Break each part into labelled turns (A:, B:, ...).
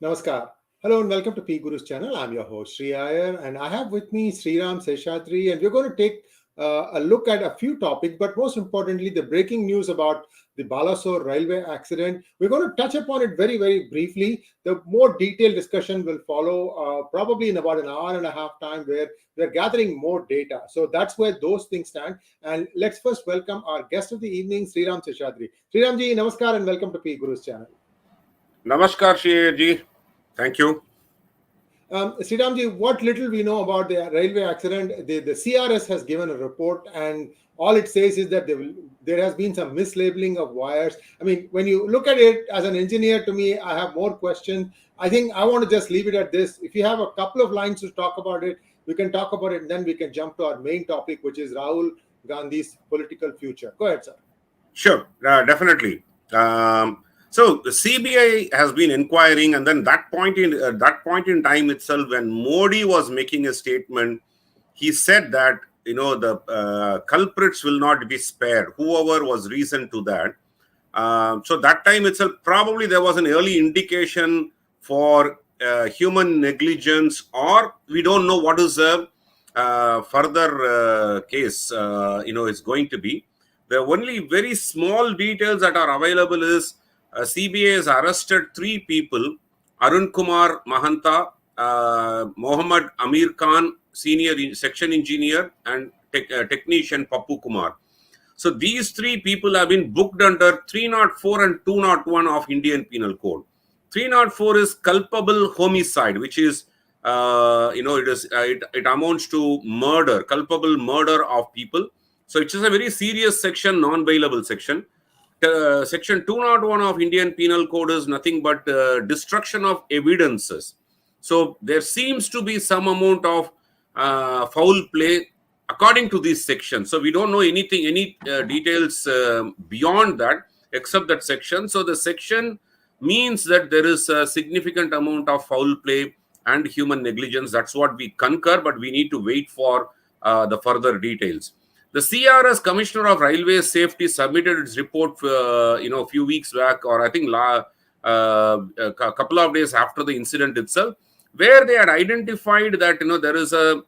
A: Namaskar. Hello and welcome to PGurus channel. I'm your host Sri Iyer and I have with me Sriram Seshadri, and we're going to take a look at a few topics, but most importantly the breaking news about the Balasore railway accident. We're going to touch upon it very briefly. The more detailed discussion will follow probably in about an hour and a half time, where we're gathering more data. So that's where those things stand. And let's first welcome our guest of the evening, Sriram Seshadri. Sriramji, namaskar and welcome to PGurus channel.
B: Namaskar, Shri. Thank you.
A: Sriramji, what little we know about the railway accident, the CRS has given a report, and all it says is that there has been some mislabeling of wires. I mean, when you look at it as an engineer, to me, I have more questions. I think I want to just leave it at this. If you have a couple of lines to talk about it, we can talk about it, and then we can jump to our main topic, which is Rahul Gandhi's political future. Go ahead, sir.
B: Sure, definitely. So the CBI has been inquiring, and then that point in time itself, when Modi was making a statement, he said that the culprits will not be spared, whoever was reason to that. So that time itself, probably there was an early indication for human negligence, or we don't know what is the further case is going to be. The only very small details that are available is CBI has arrested 3 people: Arun Kumar Mahanta, Mohammad Amir Khan, senior section engineer, and technician Pappu Kumar. So these 3 people have been booked under 304 and 201 of Indian Penal Code. 304 is culpable homicide, which is it amounts to murder, culpable murder of people. So it is a very serious section, non-bailable section. Section 201 of Indian Penal Code is nothing but destruction of evidences. So there seems to be some amount of foul play according to this section. So we don't know any details beyond that, except that section. So the section means that there is a significant amount of foul play and human negligence. That's what we concur, but we need to wait for the further details. The CRS, Commissioner of Railway Safety, submitted its report a few weeks back, or I think a couple of days after the incident itself, where they had identified that there is a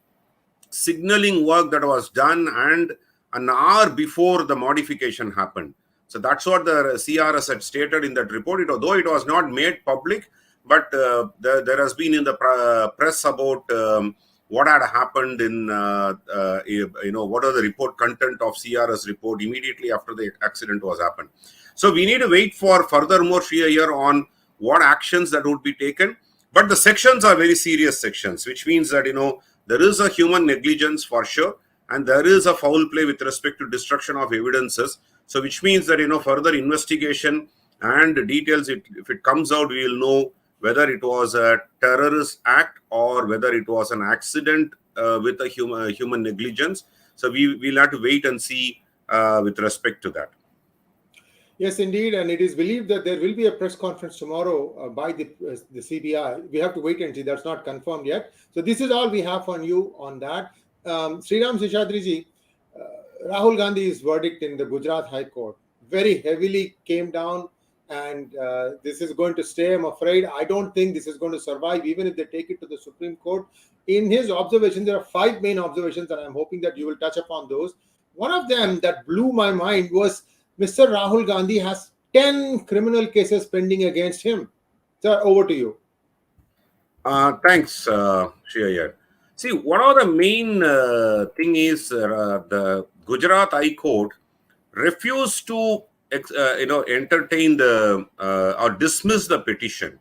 B: signaling work that was done and an hour before the modification happened. So that's what the CRS had stated in that report. Though it was not made public, but there has been in the press about what had happened in, what are the report content of CRS report immediately after the accident was happened. So we need to wait for furthermore here on what actions that would be taken. But the sections are very serious sections, which means that, there is a human negligence for sure, and there is a foul play with respect to destruction of evidences. So which means that, further investigation and details, if it comes out, we will know whether it was a terrorist act or whether it was an accident with a human negligence. So we'll have to wait and see with respect to that.
A: Yes, indeed. And it is believed that there will be a press conference tomorrow by the CBI. We have to wait and see. That's not confirmed yet. So this is all we have on you on that. Sriram Seshadri, Rahul Gandhi's verdict in the Gujarat High Court very heavily came down. And this is going to stay, I'm afraid. I don't think this is going to survive, even if they take it to the Supreme Court. In his observation, there are 5 main observations, and I'm hoping that you will touch upon those. One of them that blew my mind was Mr. Rahul Gandhi has 10 criminal cases pending against him. Sir, over to you.
B: Thanks, Shriya. See, one of the main thing is the Gujarat High Court refused to entertain or dismiss the petition,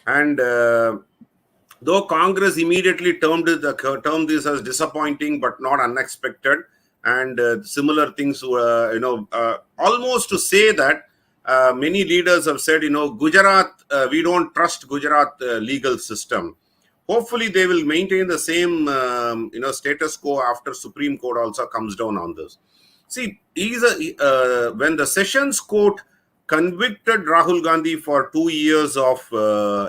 B: and though Congress immediately termed this as disappointing but not unexpected, and similar things, almost to say that many leaders have said, Gujarat, we don't trust Gujarat legal system. Hopefully, they will maintain the same status quo after Supreme Court also comes down on this. See, when the Sessions Court convicted Rahul Gandhi for 2 years of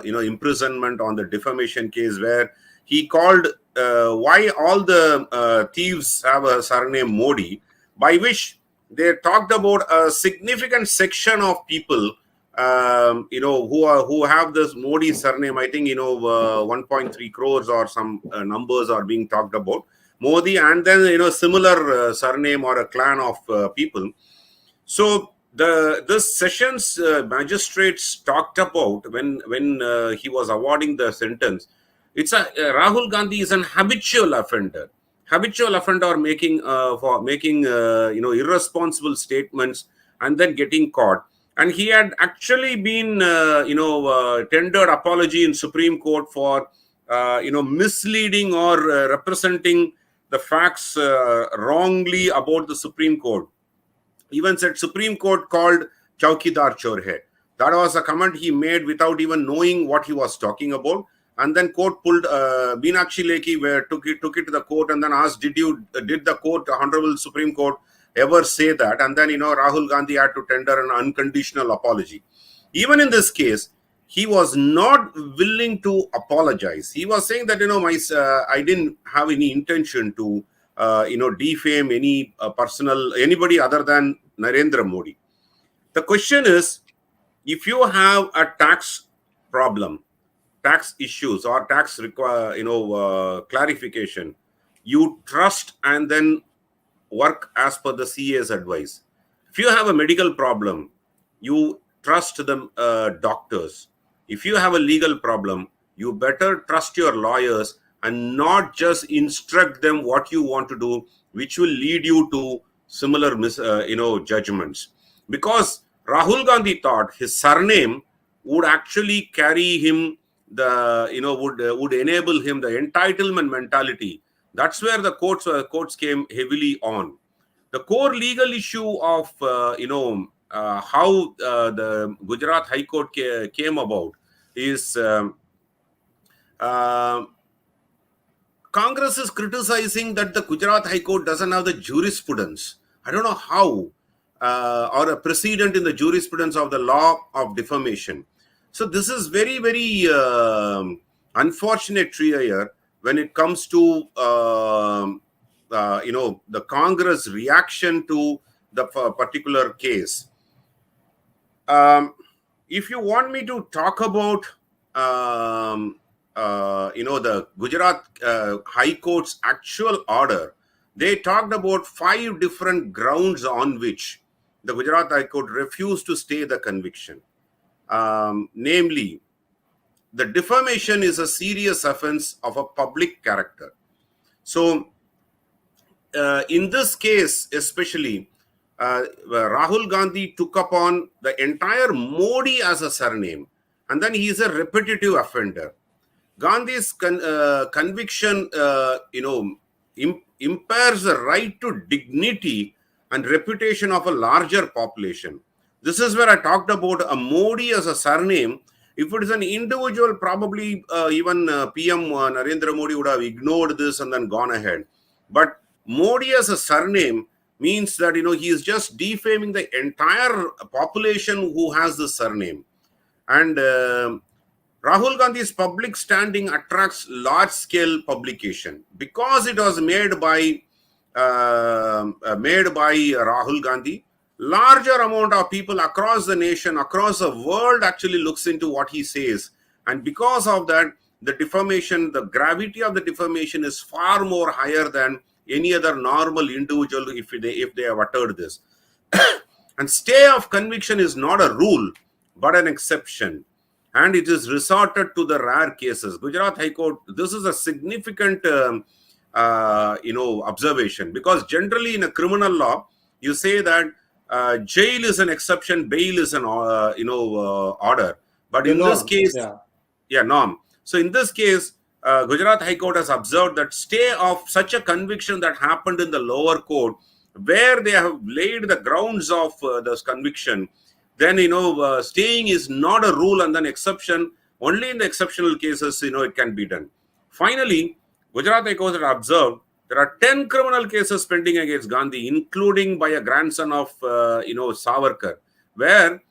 B: imprisonment on the defamation case, where he called why all the thieves have a surname Modi, by which they talked about a significant section of people who have this Modi surname. I think 1.3 crores or some numbers are being talked about Modi, and then similar surname or a clan of people. So this sessions magistrates talked about when he was awarding the sentence. It's Rahul Gandhi is an habitual offender. Habitual offender making irresponsible statements and then getting caught. And he had actually been tendered apology in Supreme Court for misleading or representing the facts wrongly about the Supreme Court. Even said Supreme Court called 𝙤𝙬𝙬𝙬𝘀𝑎𝑑. That was a comment he made without even knowing what he was talking about. And then court pulled Meenakshi Lekhi, where took it to the court and then asked, did the court, Honorable Supreme Court, ever say that? And then Rahul Gandhi had to tender an unconditional apology. Even in this case, he was not willing to apologize. He was saying that I didn't have any intention to defame any anybody other than Narendra Modi. The question is, if you have a tax problem, tax issues or tax clarification, you trust and then work as per the CA's advice. If you have a medical problem, you trust the doctors. If you have a legal problem, you better trust your lawyers and not just instruct them what you want to do, which will lead you to similar judgments. Because Rahul Gandhi thought his surname would actually carry him would enable him the entitlement mentality. That's where the courts came heavily on. The core legal issue of how the Gujarat High Court came about is Congress is criticizing that the Gujarat High Court doesn't have the jurisprudence. I don't know how, or a precedent in the jurisprudence of the law of defamation. So this is very, very unfortunate here when it comes to the Congress reaction to the particular case. If you want me to talk about the Gujarat High Court's actual order, they talked about 5 different grounds on which the Gujarat High Court refused to stay the conviction. Namely, the defamation is a serious offense of a public character. So, in this case, especially, Rahul Gandhi took upon the entire Modi as a surname, and then he is a repetitive offender. Gandhi's conviction, impairs the right to dignity and reputation of a larger population. This is where I talked about a Modi as a surname. If it is an individual, probably even PM Narendra Modi would have ignored this and then gone ahead. But Modi as a surname means that, he is just defaming the entire population who has this surname. And Rahul Gandhi's public standing attracts large-scale publication because it was made by Rahul Gandhi. Larger amount of people across the nation, across the world actually looks into what he says. And because of that, the defamation, the gravity of the defamation is far more higher than any other normal individual if they have uttered this. And stay of conviction is not a rule, but an exception. And it is resorted to the rare cases. Gujarat High Court, this is a significant observation, because generally in a criminal law, you say that jail is an exception, bail is an order. But in this case, norm. So in this case, Gujarat High Court has observed that stay of such a conviction that happened in the lower court, where they have laid the grounds of this conviction, then staying is not a rule and an exception. Only in the exceptional cases, it can be done. Finally, Gujarat High Court has observed there are 10 criminal cases pending against Gandhi, including by a grandson of Savarkar, where,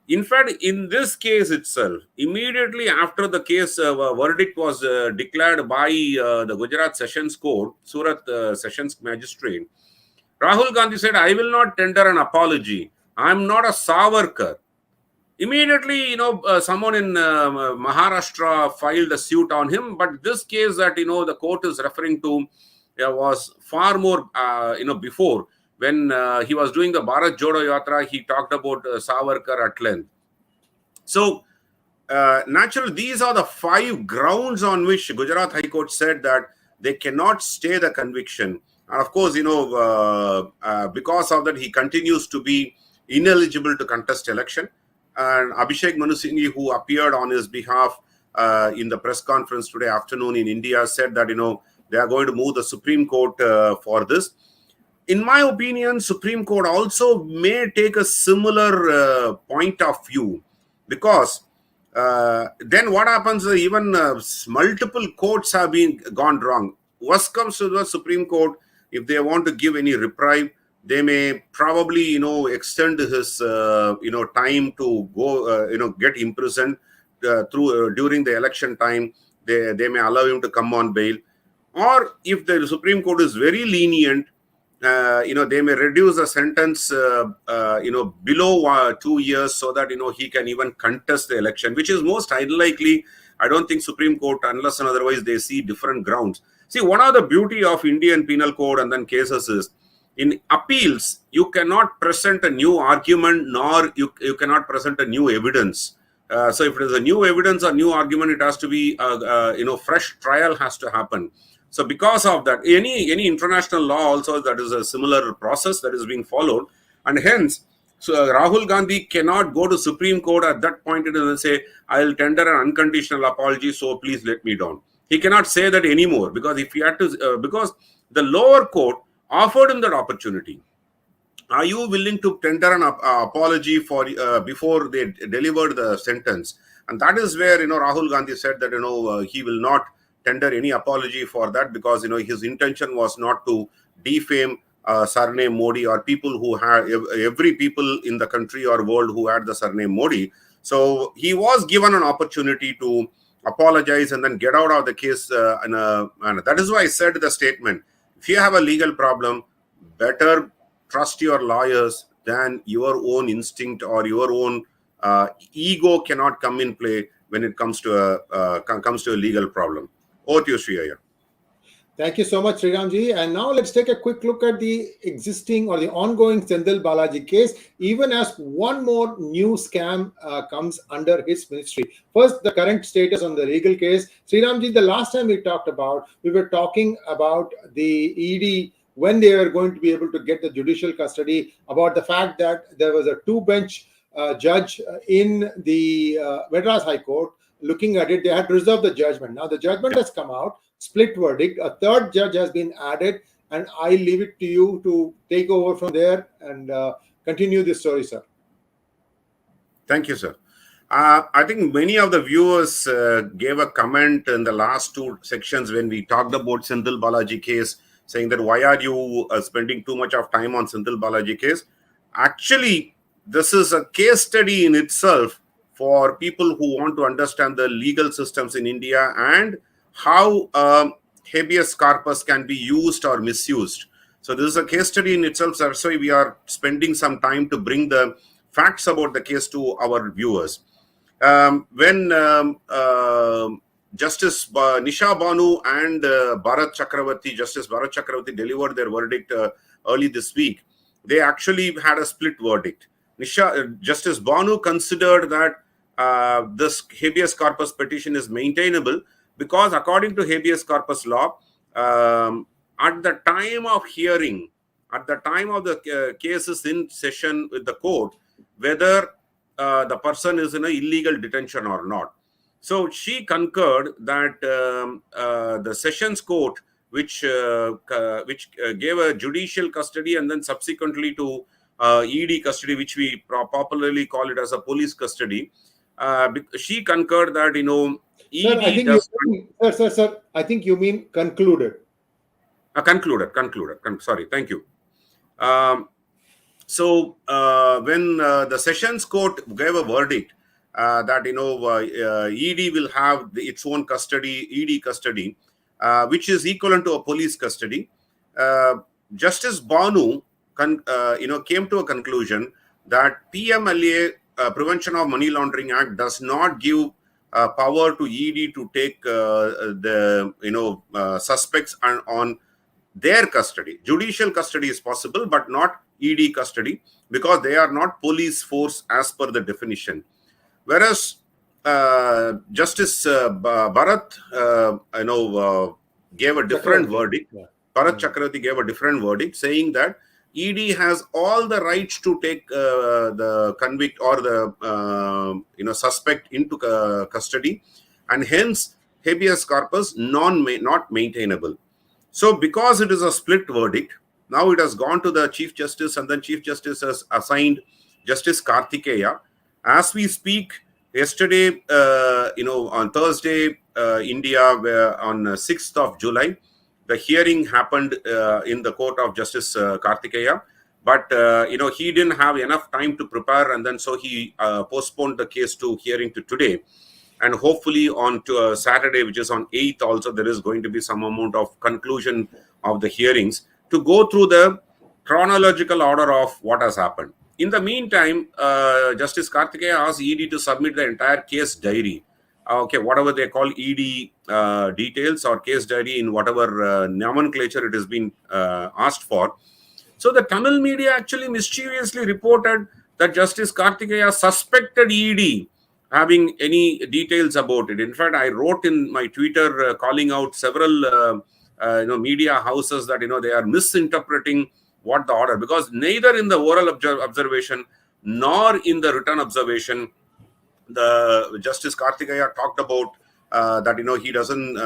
B: in fact, in this case itself, immediately after the case verdict was declared by the Gujarat Sessions Court, Surat Sessions Magistrate, Rahul Gandhi said, I will not tender an apology. I am not a Savarkar. Immediately, someone in Maharashtra filed a suit on him. But this case that, the court is referring to was far more, before, when he was doing the Bharat Jodo Yatra, he talked about Savarkar at length. So, naturally, these are the 5 grounds on which Gujarat High Court said that they cannot stay the conviction. And of course, because of that, he continues to be ineligible to contest election. And Abhishek Manu Singhi, who appeared on his behalf in the press conference today afternoon in India, said that, they are going to move the Supreme Court for this. In my opinion, Supreme Court also may take a similar point of view, because then what happens is even multiple courts have gone wrong. Worst comes to the Supreme Court, if they want to give any reprieve, they may probably, extend his, time to go, get imprisoned during the election time. They may allow him to come on bail. Or if the Supreme Court is very lenient, they may reduce the sentence, below 2 years, so that, he can even contest the election, which is most unlikely. I don't think Supreme Court, unless and otherwise they see different grounds. See, one of the beauty of Indian Penal Code and then cases is, in appeals, you cannot present a new argument, nor you cannot present a new evidence. So if it is a new evidence or new argument, it has to be, fresh trial has to happen. So because of that, any international law also, that is a similar process that is being followed. And hence, so Rahul Gandhi cannot go to Supreme Court at that point and say, I will tender an unconditional apology, so please let me down. He cannot say that anymore, because if he had to, because the lower court offered him that opportunity. Are you willing to tender an apology for before they delivered the sentence? And that is where, Rahul Gandhi said that, he will not tender any apology for that, because, his intention was not to defame surname Modi or people who had, every people in the country or world who had the surname Modi. So he was given an opportunity to apologize and then get out of the case. And that is why I said the statement, if you have a legal problem, better trust your lawyers than your own instinct or your own ego cannot come in play when it comes to a legal problem. Over to you, Sri.
A: Thank you so much, Sriramji. And now let's take a quick look at the existing or the ongoing Senthil Balaji case, even as one more new scam comes under his ministry. First, the current status on the legal case. Sriramji, the last time we were talking about the ED, when they were going to be able to get the judicial custody, about the fact that there was a 2-bench judge in the Madras High Court looking at it. They had to reserve the judgment. Now the judgment has come out, split verdict. A third judge has been added, and I leave it to you to take over from there and continue this story, sir.
B: Thank you, sir. I think many of the viewers gave a comment in the last 2 sections when we talked about Senthil Balaji case, saying that why are you spending too much of time on Senthil Balaji case? Actually, this is a case study in itself for people who want to understand the legal systems in India and how habeas corpus can be used or misused. So this is a case study in itself. So we are spending some time to bring the facts about the case to our viewers. When Justice Nisha Banu and Justice Bharat Chakravarti delivered their verdict early this week, they actually had a split verdict. Justice Banu considered that this habeas corpus petition is maintainable because, according to habeas corpus law, at the time of hearing, at the time of the case is in session with the court, whether the person is in an illegal detention or not. So she concurred that the Sessions Court, which gave a judicial custody and then subsequently to ED custody, which we popularly call it as a police custody, she concurred that, ED
A: Sir, I think you mean concluded.
B: Concluded. Sorry, thank you. So when the Sessions Court gave a verdict that ED will have its own custody, ED custody, which is equivalent to a police custody, Justice Banu came to a conclusion that PMLA Prevention of Money Laundering Act does not give power to ED to take the suspects on their custody. Judicial custody is possible, but not ED custody, because they are not police force as per the definition. Whereas Justice Bharat, gave a different verdict.
A: Yeah.
B: Bharat Chakravarti gave a different verdict, saying that ED has all the rights to take the convict or the suspect into custody, and hence habeas corpus not maintainable. So because it is a split verdict, now it has gone to the Chief Justice, and then Chief Justice has assigned Justice Karthikeya. As we speak, yesterday, on Thursday, India, on 6th of July, the hearing happened in the court of Justice Karthikeya. But, he didn't have enough time to prepare, and then so he postponed the case to hearing to today. And hopefully on to Saturday, which is on 8th, also there is going to be some amount of conclusion of the hearings to go through the chronological order of what has happened. In the meantime, Justice Karthikeya asked ED to submit the entire case diary. Whatever they call ED details or case diary in whatever nomenclature it has been asked for. So the Tamil media actually mischievously reported that Justice Karthikeya suspected ED having any details about it. In fact, I wrote in my Twitter calling out several media houses that they are misinterpreting what the order, because neither in the oral observation nor in the written observation the Justice Karthikeya talked about that he doesn't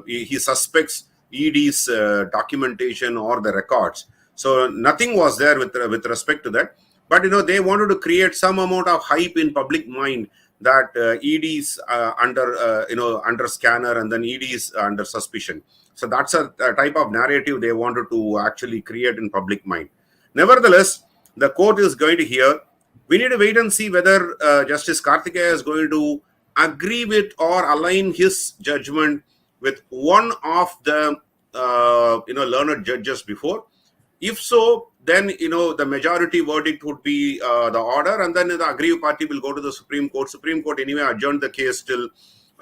B: he suspects ED's documentation or the records. So nothing was there with respect to that. But they wanted to create some amount of hype in public mind that ED's under scanner, and then ED's under suspicion. So that's a type of narrative they wanted to actually create in public mind. Nevertheless, the court is going to hear. We need to wait and see whether Justice Karthikeya is going to agree with or align his judgment with one of the learned judges before. If so, then the majority verdict would be the order, and then the aggrieved party will go to the Supreme Court. Supreme Court anyway adjourned the case till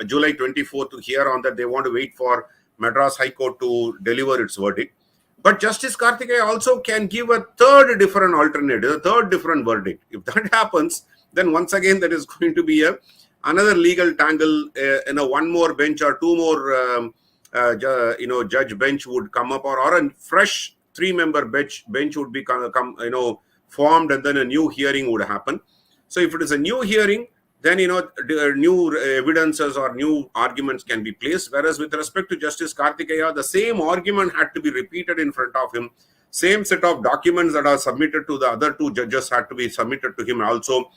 B: July 24th to hear on that. They want to wait for Madras High Court to deliver its verdict. But Justice Karthikeya also can give a third different alternative, a third different verdict. If that happens, then once again there is going to be another legal tangle. One more bench or two more judge bench would come up, or a fresh 3-member bench would be formed, and then a new hearing would happen. So if it is a new hearing, then new evidences or new arguments can be placed. Whereas with respect to Justice Karthikeya, the same argument had to be repeated in front of him. Same set of documents that are submitted to the other two judges had to be submitted to him also,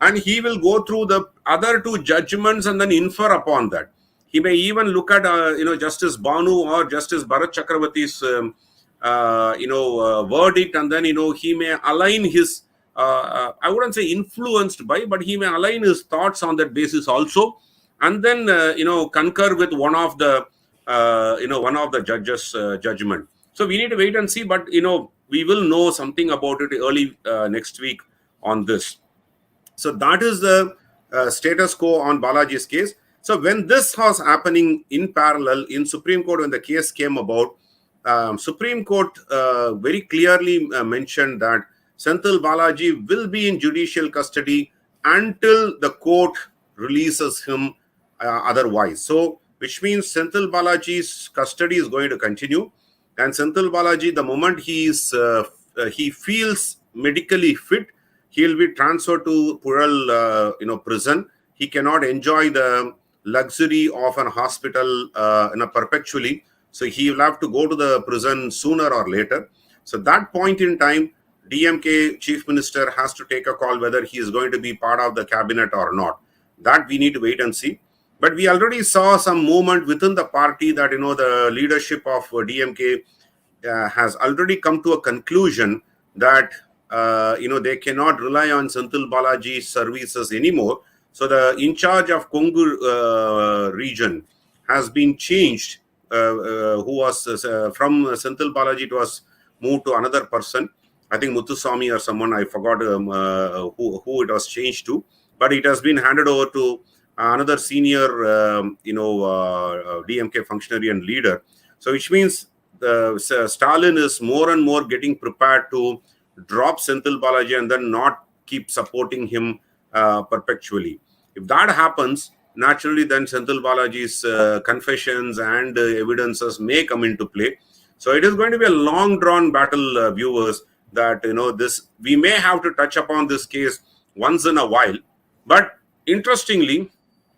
B: and he will go through the other two judgments and then infer upon that. He may even look at Justice Banu or Justice Bharat Chakravarti's verdict, and then he may align his I wouldn't say influenced by, but he may align his thoughts on that basis also, and then concur with one of the judges' judgment. So we need to wait and see, but we will know something about it early next week on this. So that is the status quo on Balaji's case. So when this was happening in parallel in Supreme Court, when the case came about, Supreme Court very clearly mentioned that Senthil Balaji will be in judicial custody until the court releases him otherwise. So, which means Senthil Balaji's custody is going to continue, and Senthil Balaji, the moment he feels medically fit, he will be transferred to Pural prison. He cannot enjoy the luxury of an hospital perpetually. So he will have to go to the prison sooner or later. So that point in time, DMK chief minister has to take a call whether he is going to be part of the cabinet or not. That we need to wait and see. But we already saw some movement within the party that the leadership of DMK has already come to a conclusion that they cannot rely on Senthil Balaji's services anymore. So the in charge of Kongu region has been changed. Who was from Senthil Balaji, it was moved to another person, I think Muthuswamy or someone, I forgot who it was changed to, but it has been handed over to another senior, DMK functionary and leader. So which means Stalin is more and more getting prepared to drop Senthil Balaji and then not keep supporting him perpetually. If that happens, naturally then Senthil Balaji's confessions and evidences may come into play. So it is going to be a long drawn battle, viewers, that this we may have to touch upon this case once in a while. But interestingly,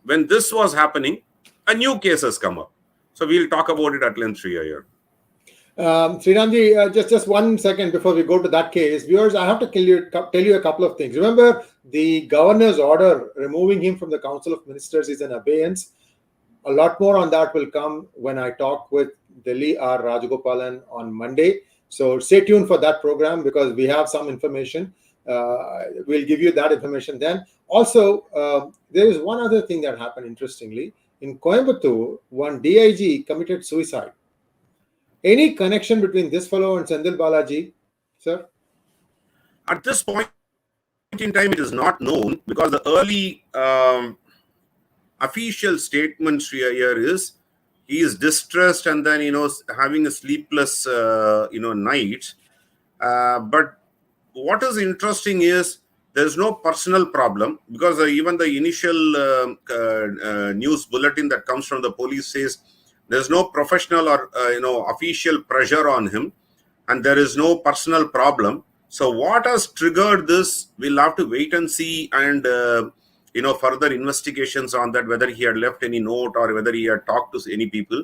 B: when this was happening, a new case has come up. So we'll talk about it at length here.
A: Sriramji, just 1 second before we go to that case. Viewers, I have to tell you a couple of things. Remember, the governor's order removing him from the Council of Ministers is an abeyance. A lot more on that will come when I talk with Delhi R. Rajagopalan on Monday. So stay tuned for that program because we have some information. We'll give you that information then. Also, there is one other thing that happened interestingly. In Coimbatore, one DIG committed suicide. Any connection between this fellow and Senthil Balaji, sir?
B: At this point in time, it is not known because the early official statement here is he is distressed and then having a sleepless night. But what is interesting is there is no personal problem because even the initial news bulletin that comes from the police says there's no professional or official pressure on him, and there is no personal problem. So what has triggered this? We'll have to wait and see, and further investigations on that, whether he had left any note or whether he had talked to any people.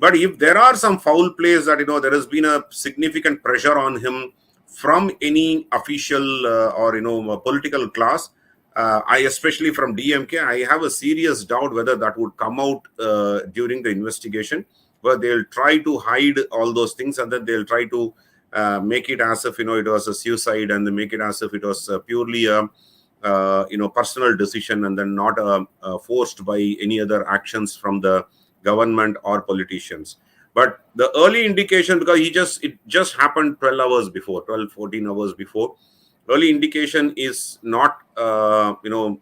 B: But if there are some foul plays that there has been a significant pressure on him from any official or political class, I especially from DMK, I have a serious doubt whether that would come out during the investigation, where they'll try to hide all those things and then they'll try to make it as if it was a suicide, and they make it as if it was purely a personal decision and then not forced by any other actions from the government or politicians. But the early indication, because it just happened 14 hours before. Early indication is not,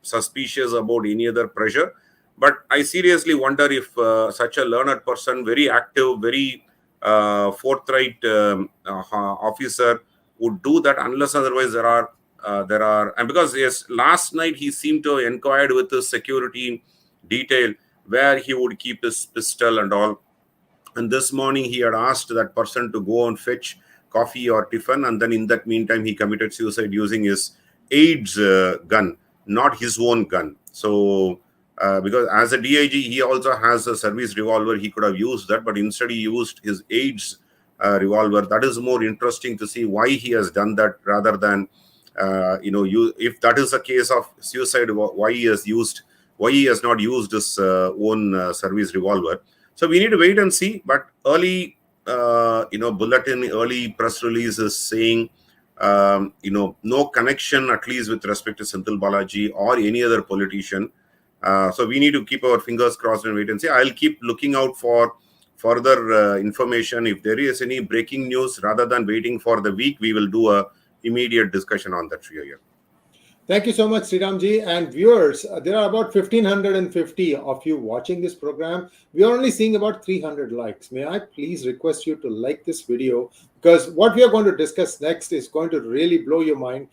B: suspicious about any other pressure. But I seriously wonder if such a learned person, very active, very forthright officer would do that, unless otherwise there are, and because yes, last night he seemed to have inquired with his security detail where he would keep his pistol and all. And this morning he had asked that person to go and fetch coffee or tiffin, and then in that meantime he committed suicide using his aide's gun, not his own gun. So because as a DIG he also has a service revolver, he could have used that, but instead he used his aide's revolver. That is more interesting to see why he has done that, rather than if that is a case of suicide, why he has not used his own service revolver. So we need to wait and see. But early bulletin, early press release is saying no connection, at least with respect to Senthil Balaji or any other politician. So we need to keep our fingers crossed and wait and see. I'll keep looking out for further information. If there is any breaking news, rather than waiting for the week, we will do a immediate discussion on that here.
A: Thank you so much, Sriramji. And viewers, there are about 1,550 of you watching this program. We are only seeing about 300 likes. May I please request you to like this video, because what we are going to discuss next is going to really blow your mind.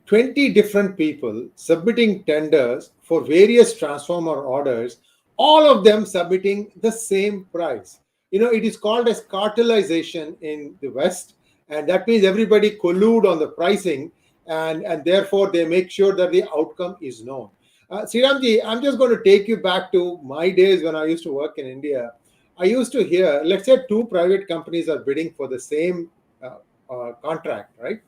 A: 20 different people submitting tenders for various transformer orders, all of them submitting the same price. It is called as cartelization in the West, and that means everybody collude on the pricing, and therefore they make sure that the outcome is known. Sriramji, I'm just going to take you back to my days when I used to work in India. I used to hear, let's say 2 private companies are bidding for the same contract, right?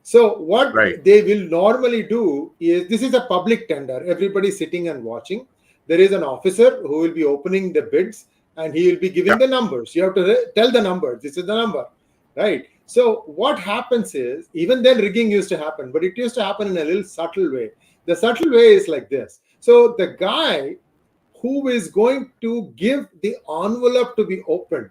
A: So what they will normally do is, this is a public tender. Everybody sitting and watching. There is an officer who will be opening the bids, and he will be giving the numbers. You have to tell the numbers. This is the number, right? So what happens is, even then rigging used to happen, but it used to happen in a little subtle way. The subtle way is like this. So the guy who is going to give the envelope to be opened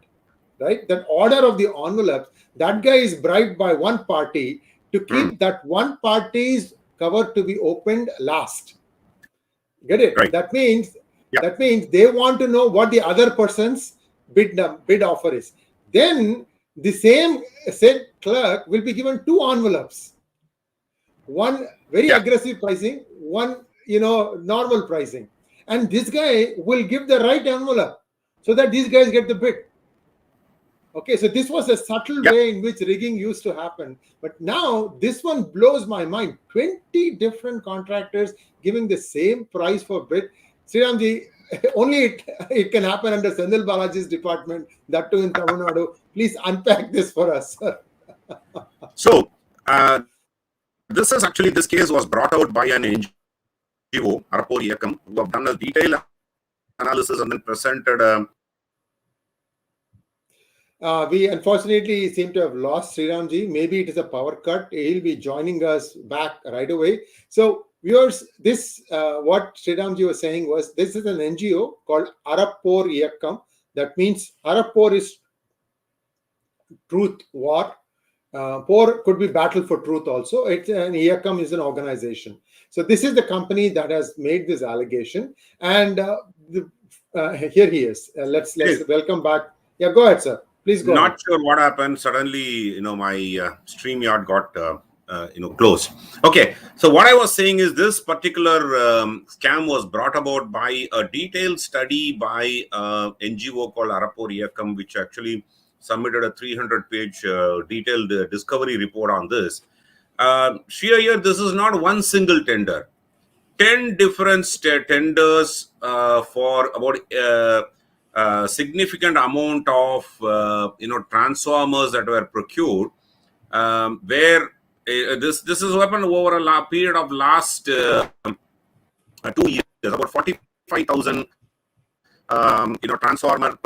A: right? That order of the envelopes, that guy is bribed by one party to keep that one party's cover to be opened last. Get it?
B: Right.
A: That means
B: Yeah.
A: they want to know what the other person's bid offer is. Then the same said clerk will be given two envelopes. One very aggressive pricing, one normal pricing. And this guy will give the right envelope so that these guys get the bid. Okay, so this was a subtle way in which rigging used to happen. But now this one blows my mind. 20 different contractors giving the same price for bid. Sriramji, only it can happen under Senthil Balaji's department, that too in Tamil Nadu. Please unpack this for us, sir.
B: So, this case was brought out by an NGO, Arappor Iyakkam, who have done a detailed analysis and then presented.
A: We unfortunately seem to have lost Sriramji. Maybe it is a power cut. He'll be joining us back right away. So, viewers, this what Sriramji was saying was, this is an NGO called Arappor Iyakkam. That means Arappor is truth war. Por could be battle for truth also. It's an Iyakkam is an organization. So this is the company that has made this allegation. And here he is. Let's welcome back. Yeah, go ahead, sir. Please go
B: Not
A: ahead.
B: sure what happened. Suddenly, my StreamYard got closed. Okay. So what I was saying is, this particular scam was brought about by a detailed study by NGO called Arappor Iyakkam, which actually submitted a 300-page detailed discovery report on this. Here, this is not one single tender. 10 different tenders for about significant amount of transformers that were procured, where this has happened over a period of last 2 years. About 45,000 transformer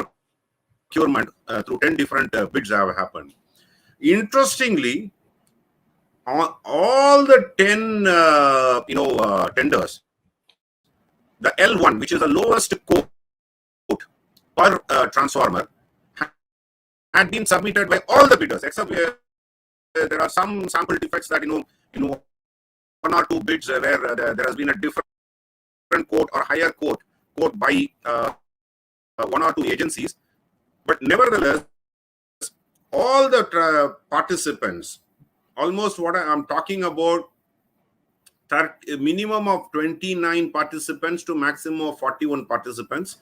B: procurement through 10 different bids have happened. Interestingly, all the 10 tenders, the L1, which is the lowest quote per transformer, had been submitted by all the bidders, except there are some sample defects that one or two bids where there has been a different quote or higher quote by one or two agencies. But nevertheless, all the participants, almost what I'm talking about, minimum of 29 participants to maximum of 41 participants,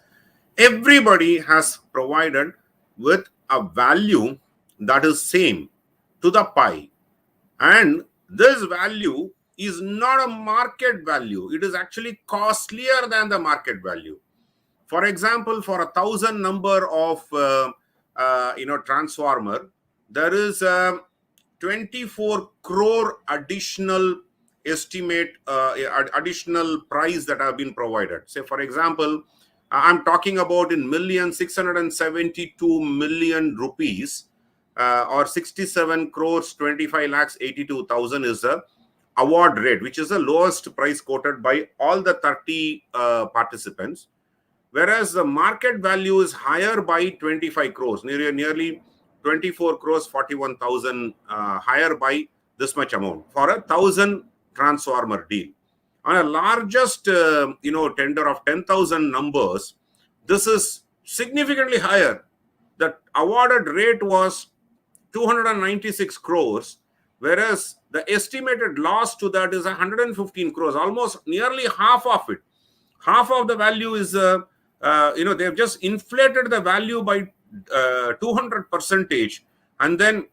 B: everybody has provided with a value that is same to the pi. And this value is not a market value. It is actually costlier than the market value. For example, for 1,000 number of transformer, there is a 24 crore additional estimate, additional price that have been provided. Say, for example, I'm talking about in million, 672 million rupees, or 67 crores 25 lakhs 82,000 is the award rate, which is the lowest price quoted by all the 30 participants. Whereas the market value is higher by 25 crores, nearly 24 crores 41,000 higher by this much amount for a 1,000 transformer deal. On a largest tender of 10,000 numbers, this is significantly higher. The awarded rate was 296 crores, whereas the estimated loss to that is 115 crores, almost nearly half of it. Half of the value is they've just inflated the value by 200% and then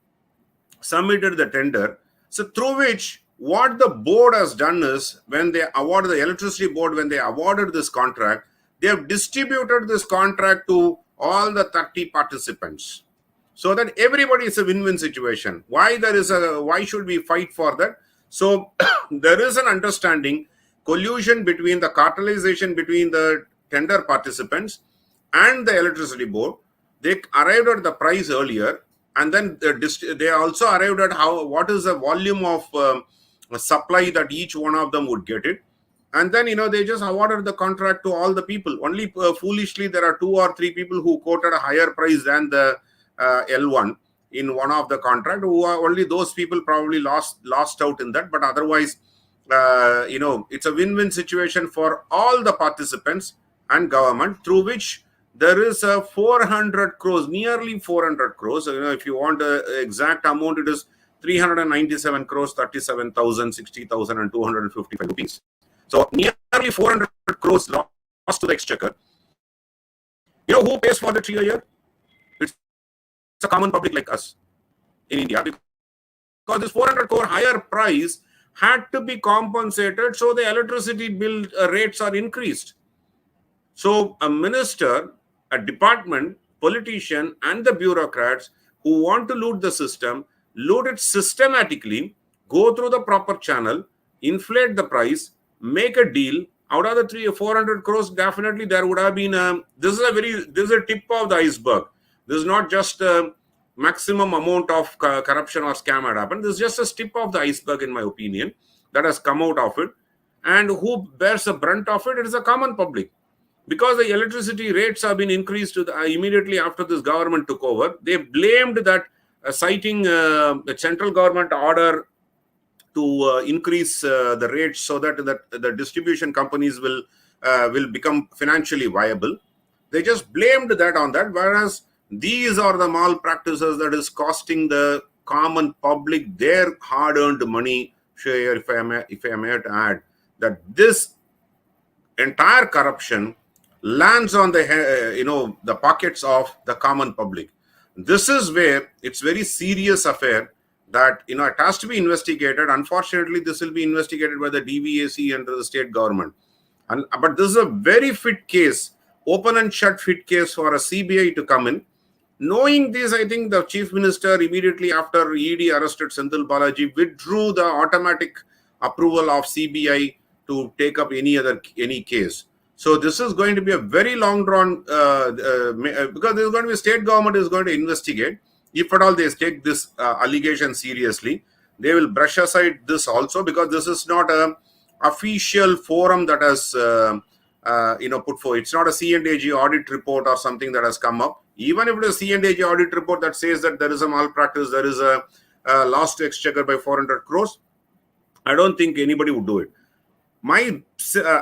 B: submitted the tender. So through which, what the board has done is, when they awarded, the electricity board, when they awarded this contract, they have distributed this contract to all the 30 participants, so that everybody is a win-win situation. Why should we fight for that? So there is an understanding, collusion between the cartelization between the tender participants and the electricity board. They arrived at the price earlier, and then they also arrived at what is the volume of supply that each one of them would get it. And then, they just awarded the contract to all the people. Only foolishly, there are 2 or 3 people who quoted a higher price than the L1 in one of the contract. Who are only those people probably lost out in that, but otherwise, it's a win-win situation for all the participants and government, through which there is a 400 crores, nearly 400 crores. If you want the exact amount, it is 397 crores, 37,000, 60,000 and 255 rupees. So nearly 400 crores lost to the exchequer. Who pays for the tree a year? It's a common public like us in India, because this 400 crore higher price had to be compensated, so the electricity bill rates are increased. So a minister, a department, politician and the bureaucrats who want to loot the system, loot it systematically, go through the proper channel, inflate the price, make a deal. Out of the 300 or 400 crores, definitely there would have been this is a tip of the iceberg. This is not just a maximum amount of corruption or scam had happened. This is just a tip of the iceberg, in my opinion, that has come out of it. And who bears the brunt of it? It is the common public. Because the electricity rates have been increased immediately after this government took over. They blamed that, citing the central government order to increase the rates so that the distribution companies will become financially viable. They just blamed that on that, whereas these are the malpractices that is costing the common public their hard-earned money. If I may to add that this entire corruption lands on the pockets of the common public. This is where it's very serious affair that it has to be investigated. Unfortunately, this will be investigated by the DVAC and the state government. But this is a very fit case, open and shut fit case for a CBI to come in. Knowing this, I think the chief minister immediately after ED arrested Senthil Balaji withdrew the automatic approval of CBI to take up any case. So this is going to be a very long drawn because there is going to be a state government is going to investigate. If at all they take this allegation seriously, they will brush aside this also, because this is not a official forum that has put forward. It's not a C&AG audit report or something that has come up. Even if it is a C&AG audit report that says that there is a malpractice, there is a loss to exchequer by 400 crores, I don't think anybody would do it. My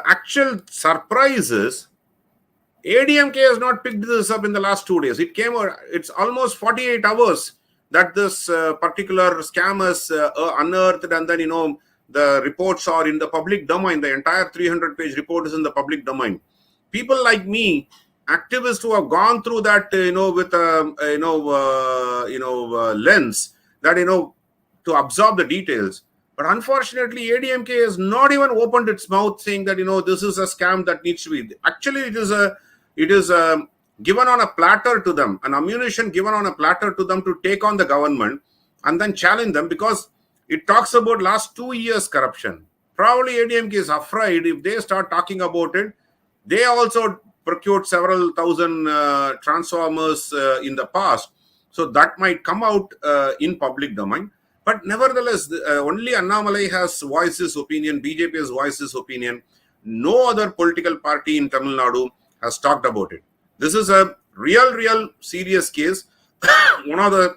B: actual surprise is ADMK has not picked this up in the last 2 days. It's almost 48 hours that this particular scam is unearthed, and then the reports are in the public domain. The entire 300-page report is in the public domain. People like me, activists who have gone through that with a lens that to absorb the details. But unfortunately, ADMK has not even opened its mouth saying that this is a scam that needs to be. Actually, it is given on a platter to them, an ammunition given on a platter to them to take on the government and then challenge them, because it talks about last 2 years corruption. Probably ADMK is afraid if they start talking about it. They also procured several thousand transformers in the past, so that might come out in public domain. But nevertheless, only Annamalai has voiced his opinion, BJP has voiced his opinion. No other political party in Tamil Nadu has talked about it. This is a real serious case. One of the,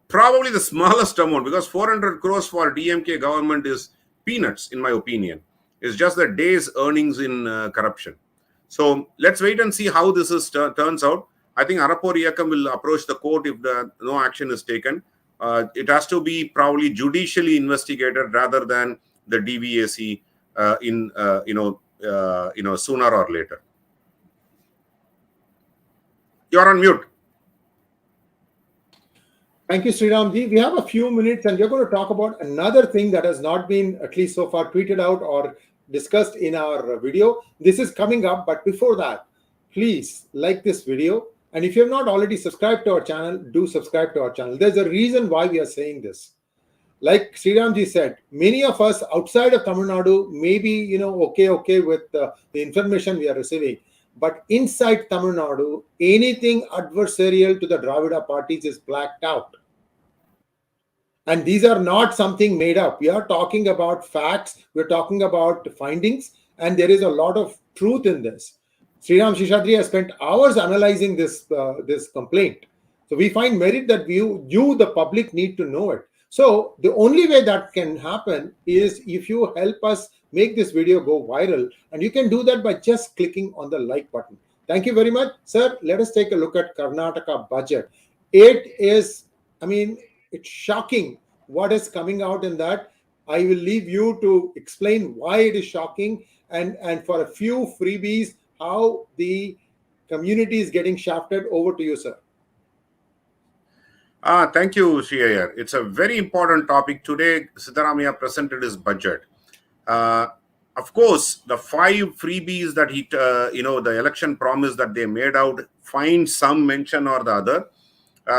B: probably the smallest amount, because 400 crores for DMK government is peanuts, in my opinion. It's just the day's earnings in corruption. So let's wait and see how this turns out. I think Arappor Iyakkam will approach the court if no action is taken. It has to be probably judicially investigated rather than the DVAC sooner or later. You're on mute.
A: Thank you, Sriram ji. We have a few minutes and we're going to talk about another thing that has not been, at least so far, tweeted out or discussed in our video. This is coming up, but before that, please like this video. And if you have not already subscribed to our channel, do subscribe to our channel. There's a reason why we are saying this. Like Sriram ji said, many of us outside of Tamil Nadu may be, okay with the information we are receiving. But inside Tamil Nadu, anything adversarial to the Dravida parties is blacked out. And these are not something made up. We are talking about facts. We're talking about findings. And there is a lot of truth in this. Sriram Seshadri has spent hours analyzing this complaint. So we find merit that you, the public, need to know it. So the only way that can happen is if you help us make this video go viral, and you can do that by just clicking on the like button. Thank you very much, sir. Let us take a look at Karnataka budget. It is, I mean, it's shocking what is coming out in that. I will leave you to explain why it is shocking, and for a few freebies, how the community is getting shafted. Over to you, sir.
B: Thank you, Sri. It's a very important topic today. Siddaramaiah presented his budget. Of course, the 5 freebies that he, the election promise that they made out, find some mention or the other.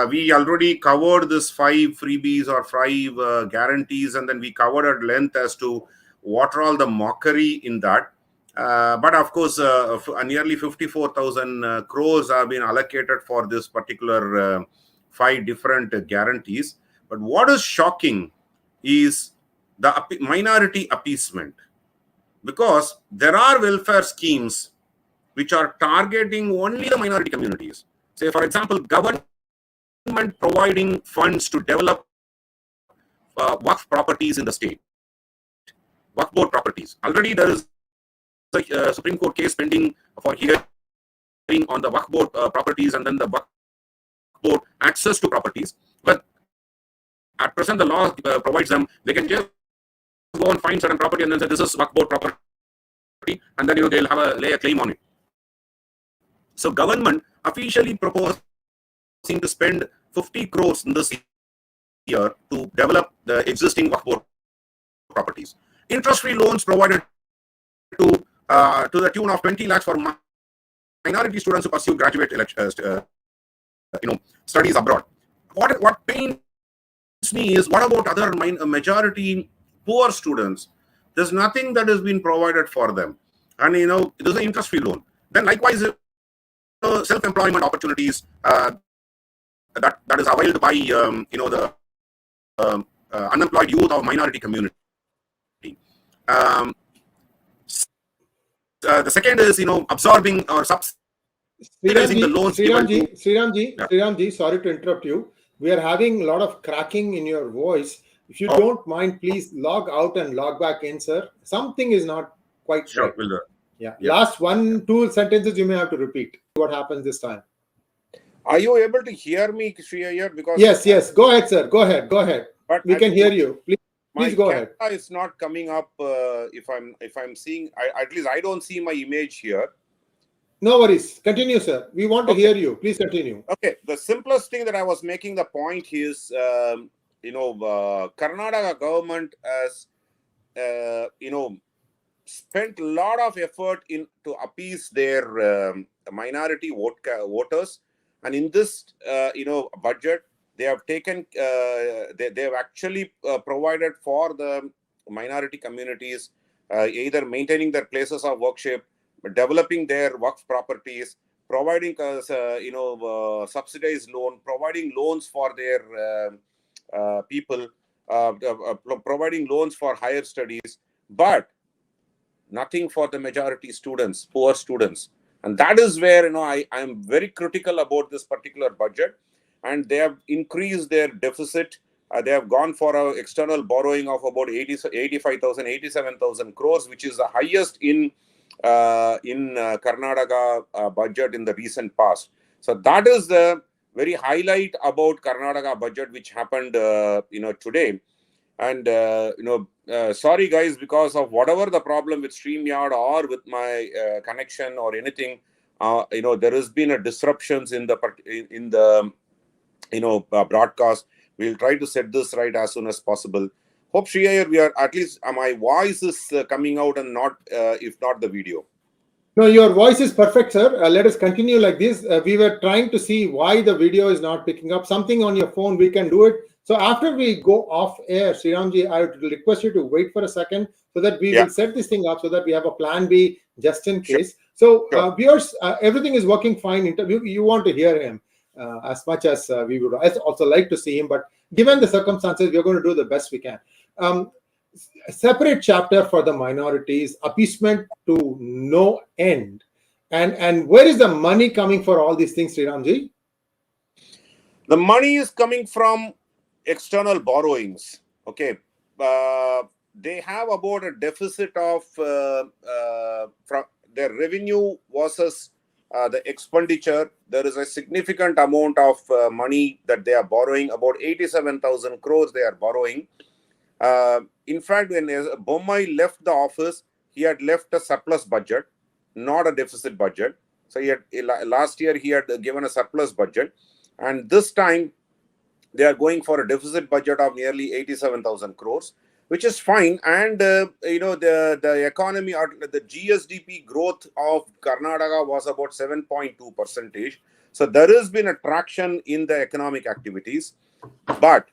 B: We already covered this 5 freebies or 5 guarantees, and then we covered at length as to what are all the mockery in that. But of course, nearly 54,000 crores have been allocated for this particular 5 different guarantees. But what is shocking is the minority appeasement, because there are welfare schemes which are targeting only the minority communities. Say, for example, government providing funds to develop Waqf properties in the state, Waqf board properties. Already there is a Supreme Court case pending for hearing on the Waqf board properties, and then the Waqf board access to properties. But at present, the law provides them, they can just go and find certain property and then say this is Waqf board property, and then they'll have lay a claim on it. So government officially proposing to spend 50 crores in this year to develop the existing Waqf board properties. Interest-free loans provided to the tune of 20 lakhs for minority students who pursue graduate studies abroad. What pains me is, what about other majority poor students? There's nothing that has been provided for them, and there's an interest-free loan. Then likewise, self-employment opportunities that is availed by the unemployed youth of minority community. The second is absorbing or subsidizing the loans.
A: Sriramji, sorry to interrupt you. We are having a lot of cracking in your voice. If you don't mind, please log out and log back in, sir. Something is not quite
B: sure.
A: Right.
B: Will do.
A: Yeah. Last 1-2 sentences you may have to repeat. What happens this time?
B: Are you able to hear me, Sri? Because
A: yes. Go ahead, sir. Go ahead. But we can hear you. Please go ahead.
B: It's not coming up. If I'm seeing, at least I don't see my image here.
A: No worries. Continue, sir. We want to hear you. Please continue.
B: Okay. The simplest thing that I was making the point is, Karnataka government has, spent a lot of effort to appease their minority voters, and in this, budget, they have taken, they have actually provided for the minority communities either maintaining their places of worship, developing their Waqf properties, providing subsidized loan, providing loans for their people, providing loans for higher studies, but nothing for the majority students, poor students. And that is where I am very critical about this particular budget. And they have increased their deficit. They have gone for an external borrowing of about 87,000 crores, which is the highest in Karnataka budget in the recent past. So that is the very highlight about Karnataka budget, which happened today. And sorry guys, because of whatever the problem with StreamYard or with my connection or anything, there has been a disruptions in the broadcast. We'll try to set this right as soon as possible. Hope Sri, we are at least my voice is coming out and not if not the video.
A: No, your voice is perfect, sir. Let us continue like this. We were trying to see why the video is not picking up. Something on your phone, we can do it. So after we go off air, Sriramji, I would request you to wait for a second so that we will set this thing up so that we have a plan B just in case. So viewers, everything is working fine. You want to hear him as much as we would also like to see him. But given the circumstances, we're going to do the best we can. A separate chapter for the minorities, appeasement to no end. And where is the money coming for all these things, Sriramji?
B: The money is coming from external borrowings. Okay. They have about a deficit of from their revenue versus the expenditure. There is a significant amount of money that they are borrowing, about 87,000 crores they are borrowing. In fact, when Bommai left the office, he had left a surplus budget, not a deficit budget. So last year he had given a surplus budget, and this time they are going for a deficit budget of nearly 87,000 crores, which is fine. And the economy, the GSDP growth of Karnataka was about 7.2%. So there has been a traction in the economic activities, but